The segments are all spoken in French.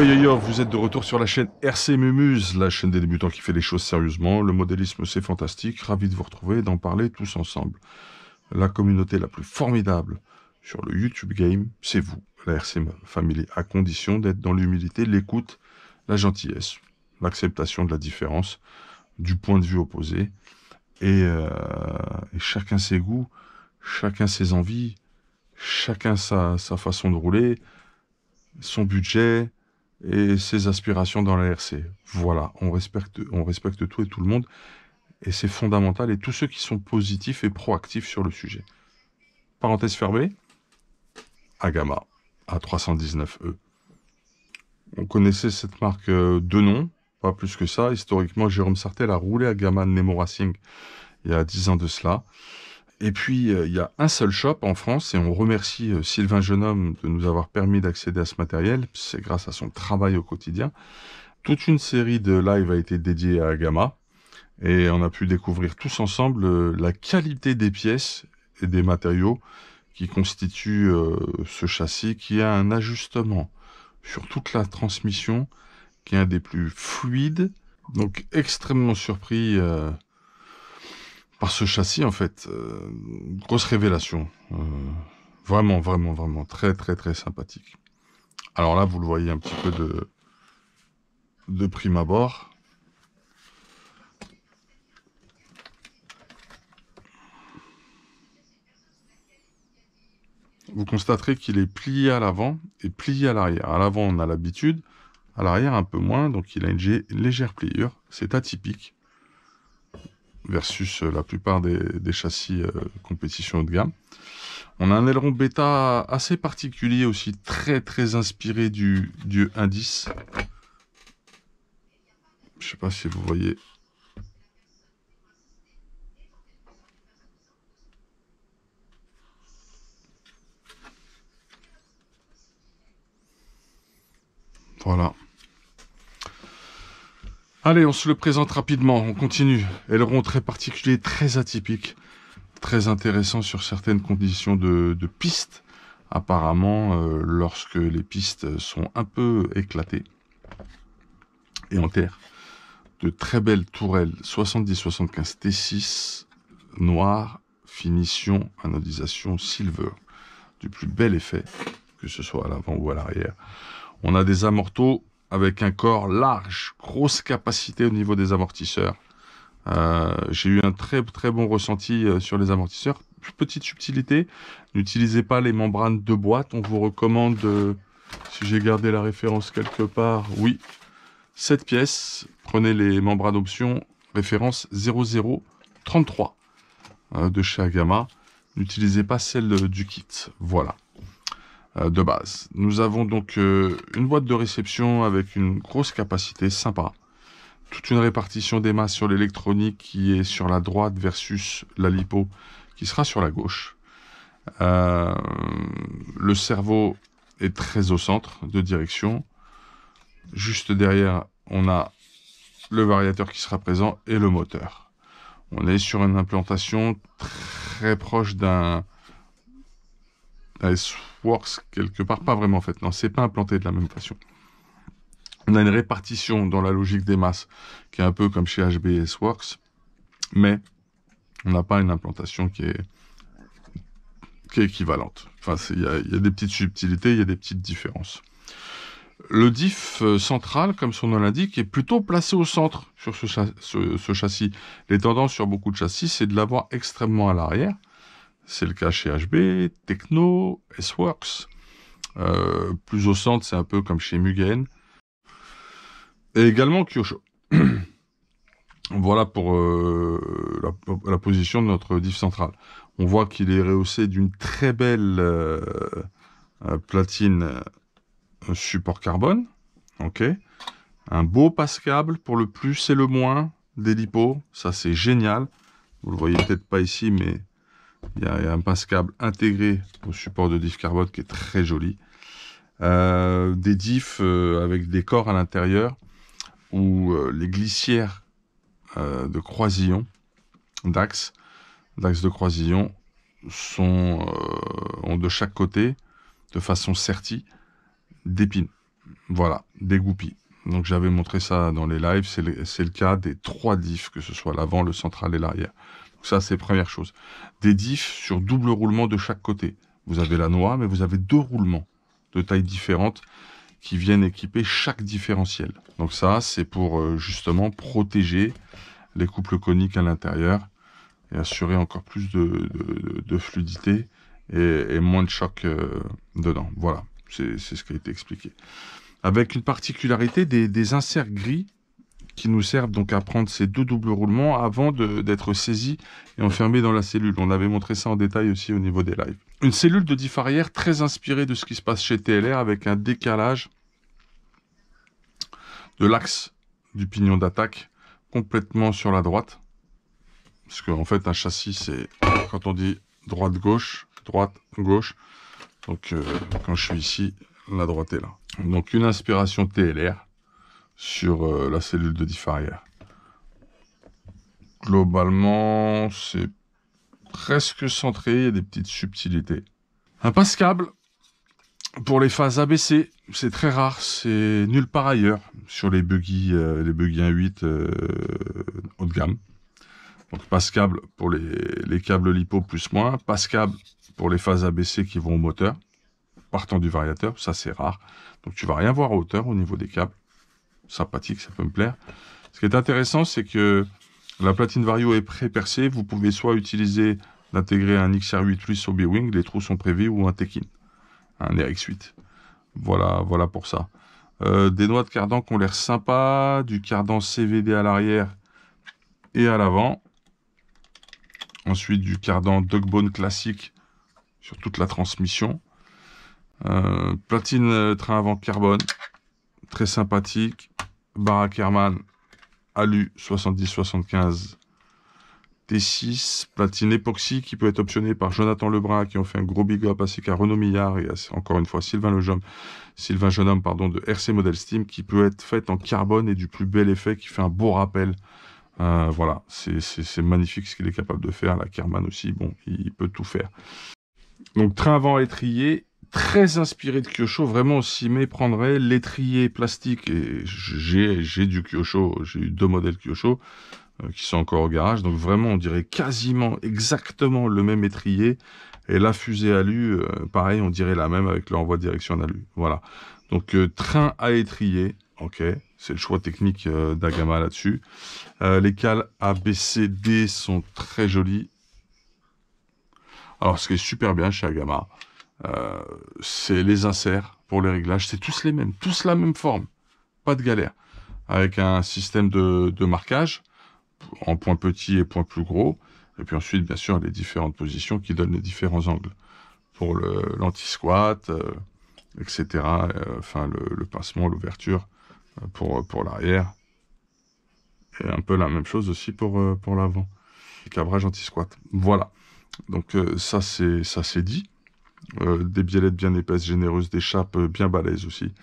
Yo, vous êtes de retour sur la chaîne RC Mumuse, la chaîne des débutants qui fait les choses sérieusement. Le modélisme, c'est fantastique. Ravi de vous retrouver et d'en parler tous ensemble. La communauté la plus formidable sur le YouTube Game, c'est vous, la RC Family, à condition d'être dans l'humilité, l'écoute, la gentillesse, l'acceptation de la différence, du point de vue opposé, et chacun ses goûts, chacun ses envies, chacun sa façon de rouler, son budget et ses aspirations dans la RC. Voilà, on respecte tout et tout le monde, et c'est fondamental, et tous ceux qui sont positifs et proactifs sur le sujet. Parenthèse fermée, Agama, A319E. On connaissait cette marque de nom, pas plus que ça. Historiquement, Jérôme Sartel a roulé Agama de Nemo Racing il y a 10 ans de cela. Et puis, il y a un seul shop en France, et on remercie Sylvain Jeunhomme de nous avoir permis d'accéder à ce matériel. C'est grâce à son travail au quotidien. Toute une série de lives a été dédiée à Agama, et on a pu découvrir tous ensemble la qualité des pièces et des matériaux qui constituent ce châssis, qui a un ajustement sur toute la transmission, qui est un des plus fluides. Donc, extrêmement surpris par ce châssis, en fait. Grosse révélation. Vraiment très sympathique. Alors là, vous le voyez un petit peu de prime abord. Vous constaterez qu'il est plié à l'avant et plié à l'arrière. À l'avant, on a l'habitude. À l'arrière, un peu moins. Donc, il a une légère pliure. C'est atypique versus la plupart des châssis compétition haut de gamme. On a un aileron bêta assez particulier aussi, très inspiré du 1.10. Je sais pas si vous voyez. Voilà. Allez, on se le présente rapidement, on continue. Aileron très particulier, très atypique, très intéressant sur certaines conditions de piste. Apparemment, lorsque les pistes sont un peu éclatées et en terre. De très belles tourelles 70-75 T6, noir, finition, anodisation silver. Du plus bel effet, que ce soit à l'avant ou à l'arrière. On a des amortos avec un corps large, grosse capacité au niveau des amortisseurs. J'ai eu un très bon ressenti sur les amortisseurs. Petite subtilité, n'utilisez pas les membranes de boîte. On vous recommande, si j'ai gardé la référence quelque part, oui, 7 pièces. Prenez les membranes option, référence 0033 de chez Agama. N'utilisez pas celle du kit. Voilà. De base. Nous avons donc une boîte de réception avec une grosse capacité, sympa. Toute une répartition des masses sur l'électronique qui est sur la droite versus la lipo qui sera sur la gauche. Le cerveau est très au centre de direction. Juste derrière, on a le variateur qui sera présent et le moteur. On est sur une implantation très proche d'un S-Works quelque part, pas vraiment en fait, non, c'est pas implanté de la même façon. On a une répartition dans la logique des masses qui est un peu comme chez HB et S-Works, mais on n'a pas une implantation qui est équivalente. Enfin, il y a des petites subtilités, il y a des petites différences. Le diff central, comme son nom l'indique, est plutôt placé au centre sur ce châssis. Les tendances sur beaucoup de châssis, c'est de l'avoir extrêmement à l'arrière. C'est le cas chez HB, Techno, S-Works. Plus au centre, c'est un peu comme chez Mugen. Et également Kyosho. Voilà pour la position de notre diff central. On voit qu'il est rehaussé d'une très belle platine support carbone. Ok. Un beau passe-câble pour le plus et le moins des lipos. Ça, c'est génial. Vous le voyez peut-être pas ici, mais il y a un passe-câble intégré au support de diff carbone qui est très joli. Des diffs avec des corps à l'intérieur où les glissières de croisillon, d'axe de croisillon, ont de chaque côté, de façon sertie, d'épines. Voilà, des goupilles. Donc j'avais montré ça dans les lives, c'est le cas des 3 diffs, que ce soit l'avant, le central et l'arrière. Donc ça, c'est première chose. Des diffs sur double roulement de chaque côté. Vous avez la noix, mais vous avez 2 roulements de tailles différentes qui viennent équiper chaque différentiel. Donc ça, c'est pour justement protéger les couples coniques à l'intérieur et assurer encore plus de fluidité et moins de choc dedans. Voilà, c'est ce qui a été expliqué. Avec une particularité des inserts gris qui nous servent donc à prendre ces 2 doubles roulements avant d'être saisis et enfermés dans la cellule. On avait montré ça en détail aussi au niveau des lives. Une cellule de diff arrière très inspirée de ce qui se passe chez TLR avec un décalage de l'axe du pignon d'attaque complètement sur la droite. Parce qu'en fait, un châssis, c'est quand on dit droite-gauche, droite-gauche. Donc, quand je suis ici, la droite est là. Donc, une inspiration TLR sur la cellule de diff arrière. Globalement, c'est presque centré, il y a des petites subtilités. Un passe-câble pour les phases ABC, c'est très rare, c'est nulle part ailleurs sur les buggy 1.8 haut de gamme. Donc passe-câble pour les câbles LiPo plus-moins, passe-câble pour les phases ABC qui vont au moteur, partant du variateur, ça c'est rare. Donc tu vas rien voir à hauteur au niveau des câbles. Sympathique, ça peut me plaire. Ce qui est intéressant, c'est que la platine Vario est pré-percée. Vous pouvez soit utiliser d'intégrer un XR8 Lewis au B-Wing, les trous sont prévus, ou un Tekin, un RX8. Voilà pour ça. Des noix de cardan qui ont l'air sympa, du cardan CVD à l'arrière et à l'avant. Ensuite, du cardan Duckbone classique sur toute la transmission. Platine train avant carbone, très sympathique. Barre Ackermann Alu 70-75 T6, platine époxy qui peut être optionnée par Jonathan Lebrun, qui ont fait un gros big up ainsi qu'à Renaud Millard et encore une fois Sylvain Jeune-Homme de RC Model Steam, qui peut être faite en carbone et du plus bel effet, qui fait un beau rappel. Voilà, c'est magnifique ce qu'il est capable de faire. La Kerman aussi, bon, il peut tout faire. Donc train avant étrier, très inspiré de Kyosho, vraiment on s'y méprendrait. L'étrier plastique, et j'ai du Kyosho, j'ai eu 2 modèles Kyosho qui sont encore au garage, donc vraiment on dirait quasiment exactement le même étrier. Et la fusée alu, pareil, on dirait la même avec le renvoi de direction en alu. Voilà. Donc train à étrier, ok, c'est le choix technique d'Agama là-dessus. Les cales A, B, C, D sont très jolies. Alors ce qui est super bien chez Agama, c'est les inserts pour les réglages, c'est tous les mêmes, tous la même forme, pas de galère. Avec un système de marquage, en point petit et point plus gros, et puis ensuite, bien sûr, les différentes positions qui donnent les différents angles. Pour l'anti-squat, etc. Enfin, le pincement, l'ouverture pour l'arrière. Et un peu la même chose aussi pour l'avant. Le cabrage anti-squat. Voilà. Donc ça c'est dit. Des biellettes bien épaisses, généreuses, des chapes bien balèzes aussi.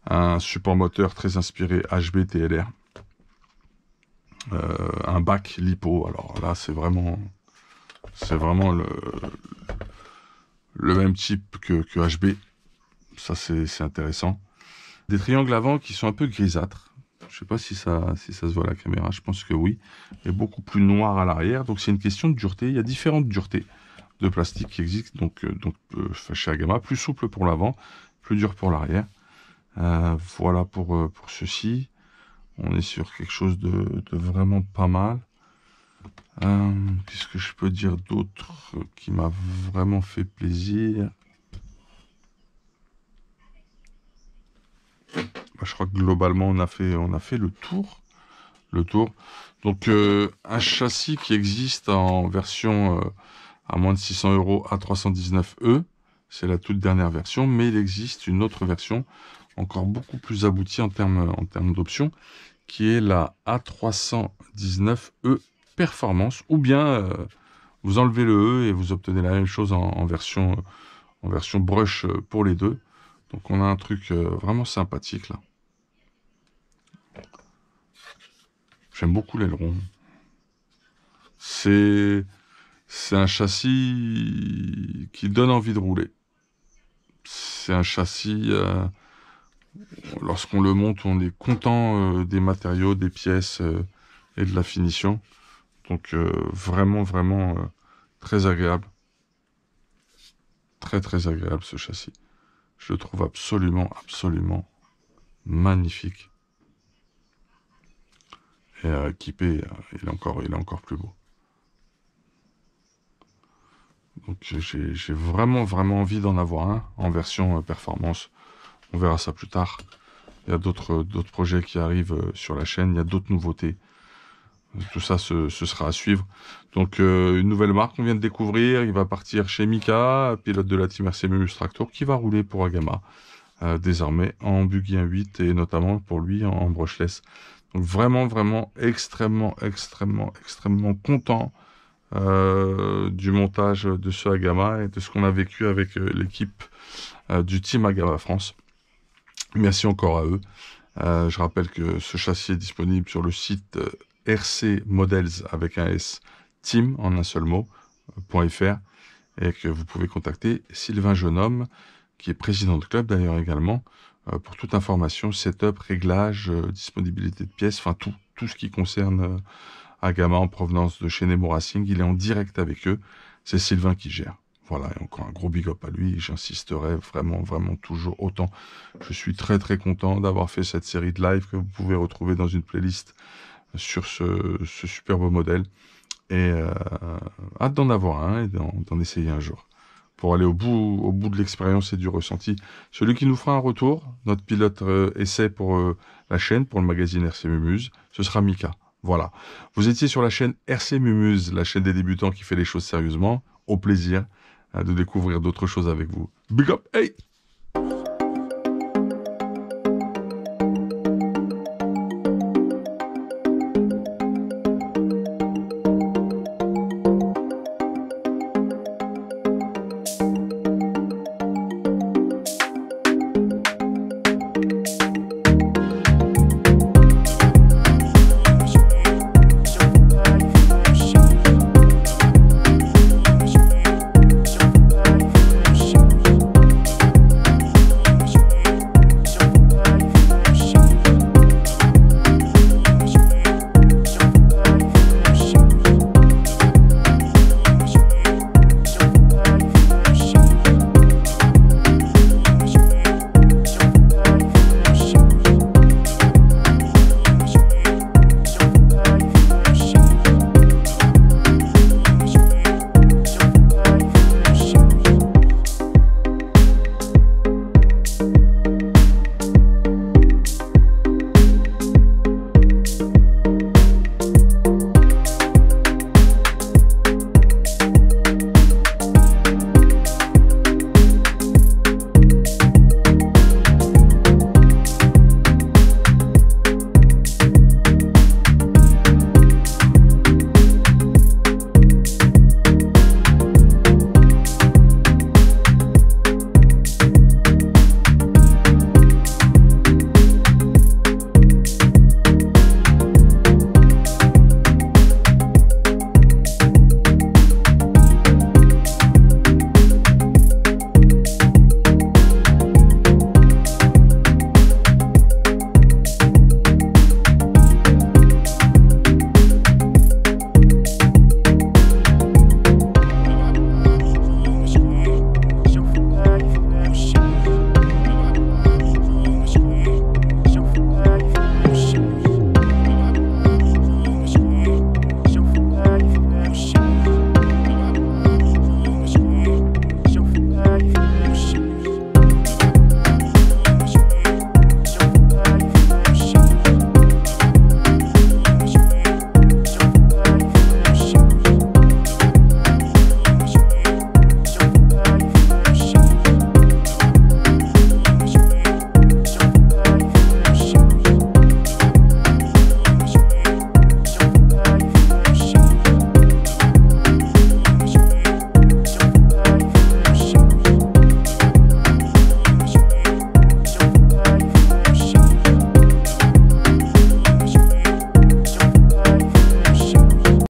Un support moteur très inspiré HB TLR. Un bac lipo. Alors là, c'est vraiment le même type que HB. Ça, c'est intéressant. Des triangles avant qui sont un peu grisâtres. Je sais pas si ça se voit à la caméra. Je pense que oui. Et beaucoup plus noir à l'arrière. Donc, c'est une question de dureté. Il y a différentes duretés de plastique qui existent. Donc chez Agama, plus souple pour l'avant, plus dur pour l'arrière. Voilà pour ceci. On est sur quelque chose de vraiment pas mal. Qu'est-ce que je peux dire d'autre qui m'a vraiment fait plaisir? Je crois que globalement on a fait le tour. Donc un châssis qui existe en version à moins de 600 € à 319E, c'est la toute dernière version, mais il existe une autre version encore beaucoup plus aboutie en termes d'options, qui est la A319E Performance, ou bien vous enlevez le E et vous obtenez la même chose en version brush pour les deux. Donc on a un truc vraiment sympathique là. J'aime beaucoup l'aileron. C'est un châssis qui donne envie de rouler. C'est un châssis lorsqu'on le monte, on est content des matériaux, des pièces et de la finition. Donc vraiment, vraiment très agréable. Très, très agréable ce châssis. Je le trouve absolument, absolument magnifique. Et équipé, il est encore plus beau. Donc j'ai vraiment, vraiment envie d'en avoir un en version performance. On verra ça plus tard. Il y a d'autres projets qui arrivent sur la chaîne. Il y a d'autres nouveautés. Tout ça, ce sera à suivre. Donc, une nouvelle marque qu'on vient de découvrir. Il va partir chez Mika, pilote de la team RC Memus Tractor, qui va rouler pour Agama, désormais, en buggy 1.8 et notamment pour lui en brushless. Donc, vraiment, vraiment, extrêmement, extrêmement, extrêmement content du montage de ce Agama et de ce qu'on a vécu avec l'équipe du team Agama France. Merci encore à eux. Je rappelle que ce châssis est disponible sur le site RC Models avec un S team en un seul mot .fr et que vous pouvez contacter Sylvain Jeunhomme qui est président de club d'ailleurs également pour toute information, setup, réglage, disponibilité de pièces, enfin tout ce qui concerne Agama en provenance de chez Nemo Racing. Il est en direct avec eux, c'est Sylvain qui gère. Voilà, et encore un gros big up à lui, j'insisterai vraiment, vraiment toujours autant. Je suis très très content d'avoir fait cette série de live que vous pouvez retrouver dans une playlist sur ce superbe modèle. Et hâte d'en avoir un et d'en essayer un jour. Pour aller au bout de l'expérience et du ressenti. Celui qui nous fera un retour, notre pilote essai pour la chaîne, pour le magazine RC Mumuse, ce sera Mika. Voilà. Vous étiez sur la chaîne RC Mumuse, la chaîne des débutants qui fait les choses sérieusement. Au plaisir de découvrir d'autres choses avec vous. Big up, hey!